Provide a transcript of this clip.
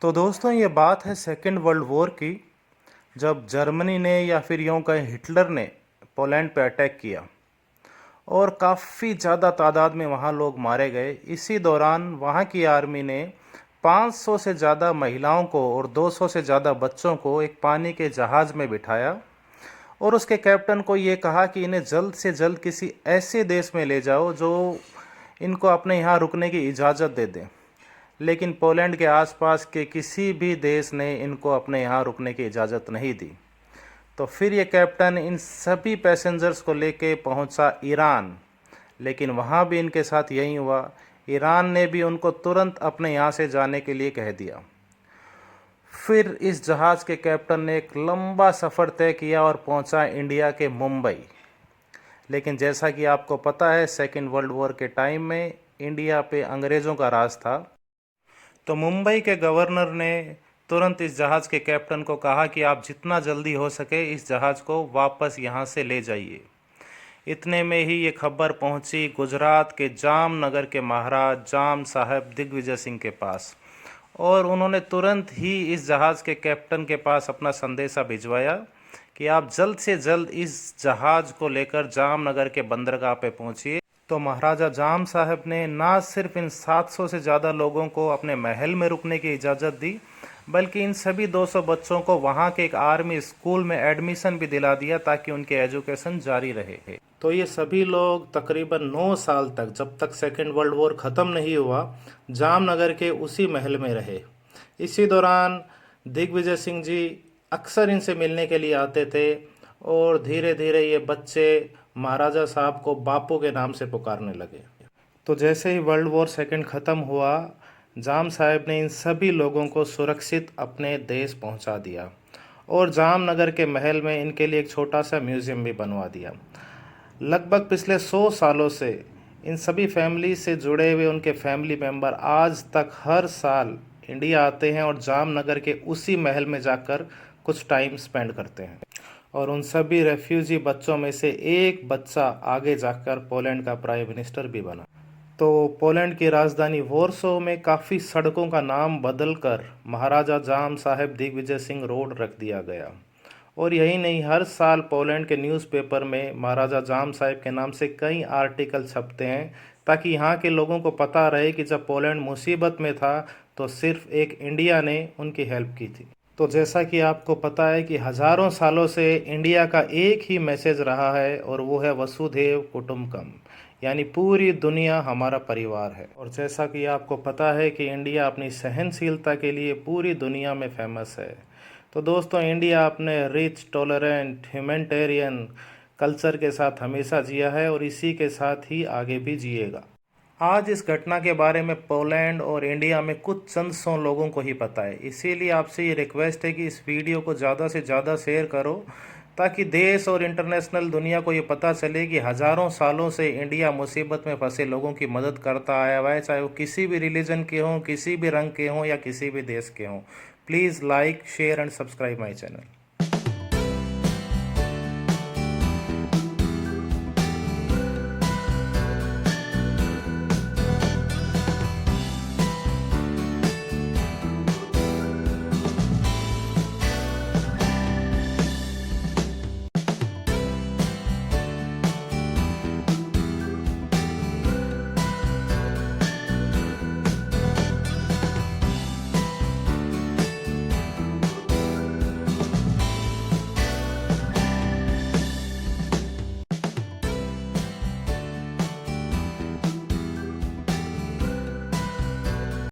तो दोस्तों ये बात है सेकेंड वर्ल्ड वॉर की, जब जर्मनी ने या फिर यूँ कहें हिटलर ने पोलैंड पे अटैक किया और काफ़ी ज़्यादा तादाद में वहाँ लोग मारे गए। इसी दौरान वहाँ की आर्मी ने 500 से ज़्यादा महिलाओं को और 200 से ज़्यादा बच्चों को एक पानी के जहाज़ में बिठाया और उसके कैप्टन को ये कहा कि इन्हें जल्द से जल्द किसी ऐसे देश में ले जाओ जो इनको अपने यहाँ रुकने की इजाज़त दे दें। लेकिन पोलैंड के आसपास के किसी भी देश ने इनको अपने यहाँ रुकने की इजाज़त नहीं दी। तो फिर ये कैप्टन इन सभी पैसेंजर्स को लेके पहुंचा ईरान, लेकिन वहाँ भी इनके साथ यही हुआ। ईरान ने भी उनको तुरंत अपने यहाँ से जाने के लिए कह दिया। फिर इस जहाज़ के कैप्टन ने एक लंबा सफ़र तय किया और पहुंचा इंडिया के मुंबई। लेकिन जैसा कि आपको पता है, सेकेंड वर्ल्ड वॉर के टाइम में इंडिया पे अंग्रेज़ों का राज था। तो मुंबई के गवर्नर ने तुरंत इस जहाज़ के कैप्टन को कहा कि आप जितना जल्दी हो सके इस जहाज़ को वापस यहाँ से ले जाइए। इतने में ही ये खबर पहुंची गुजरात के जामनगर के महाराज जाम साहब दिग्विजय सिंह के पास, और उन्होंने तुरंत ही इस जहाज़ के कैप्टन के पास अपना संदेशा भिजवाया कि आप जल्द से जल्द इस जहाज़ को लेकर जामनगर के बंदरगाह पे पहुंचिए। तो महाराजा जाम साहब ने ना सिर्फ इन 700 से ज़्यादा लोगों को अपने महल में रुकने की इजाज़त दी, बल्कि इन सभी 200 बच्चों को वहाँ के एक आर्मी स्कूल में एडमिशन भी दिला दिया ताकि उनके एजुकेशन जारी रहे। तो ये सभी लोग तकरीबन 9 साल तक, जब तक सेकेंड वर्ल्ड वॉर ख़त्म नहीं हुआ, जामनगर के उसी महल में रहे। इसी दौरान दिग्विजय सिंह जी अक्सर इनसे मिलने के लिए आते थे और धीरे धीरे ये बच्चे महाराजा साहब को बापू के नाम से पुकारने लगे। तो जैसे ही वर्ल्ड वॉर सेकेंड ख़त्म हुआ, जाम साहब ने इन सभी लोगों को सुरक्षित अपने देश पहुंचा दिया और जामनगर के महल में इनके लिए एक छोटा सा म्यूज़ियम भी बनवा दिया। लगभग पिछले 100 सालों से इन सभी फैमिली से जुड़े हुए उनके फैमिली मेंबर आज तक हर साल इंडिया आते हैं और जामनगर के उसी महल में जाकर कुछ टाइम स्पेंड करते हैं। और उन सभी रेफ्यूजी बच्चों में से एक बच्चा आगे जाकर पोलैंड का प्राइम मिनिस्टर भी बना। तो पोलैंड की राजधानी वॉर्सो में काफ़ी सड़कों का नाम बदलकर महाराजा जाम साहेब दिग्विजय सिंह रोड रख दिया गया। और यही नहीं, हर साल पोलैंड के न्यूज़पेपर में महाराजा जाम साहेब के नाम से कई आर्टिकल छपते हैं ताकि यहाँ के लोगों को पता रहे कि जब पोलैंड मुसीबत में था तो सिर्फ एक इंडिया ने उनकी हेल्प की थी। तो जैसा कि आपको पता है कि हज़ारों सालों से इंडिया का एक ही मैसेज रहा है और वो है वसुधैव कुटुंबकम, यानी पूरी दुनिया हमारा परिवार है। और जैसा कि आपको पता है कि इंडिया अपनी सहनशीलता के लिए पूरी दुनिया में फेमस है। तो दोस्तों, इंडिया अपने रिच, टॉलरेंट, ह्यूमैनिटेरियन कल्चर के साथ हमेशा जिया है और इसी के साथ ही आगे भी जिएगा। आज इस घटना के बारे में पोलैंड और इंडिया में कुछ चंद 100 लोगों को ही पता है। इसीलिए आपसे ये रिक्वेस्ट है कि इस वीडियो को ज़्यादा से ज़्यादा शेयर करो ताकि देश और इंटरनेशनल दुनिया को ये पता चले कि हज़ारों सालों से इंडिया मुसीबत में फंसे लोगों की मदद करता आया हुआ है, चाहे वो किसी भी रिलीजन के हों, किसी भी रंग के हों या किसी भी देश के हों। Please like, share and subscribe my channel.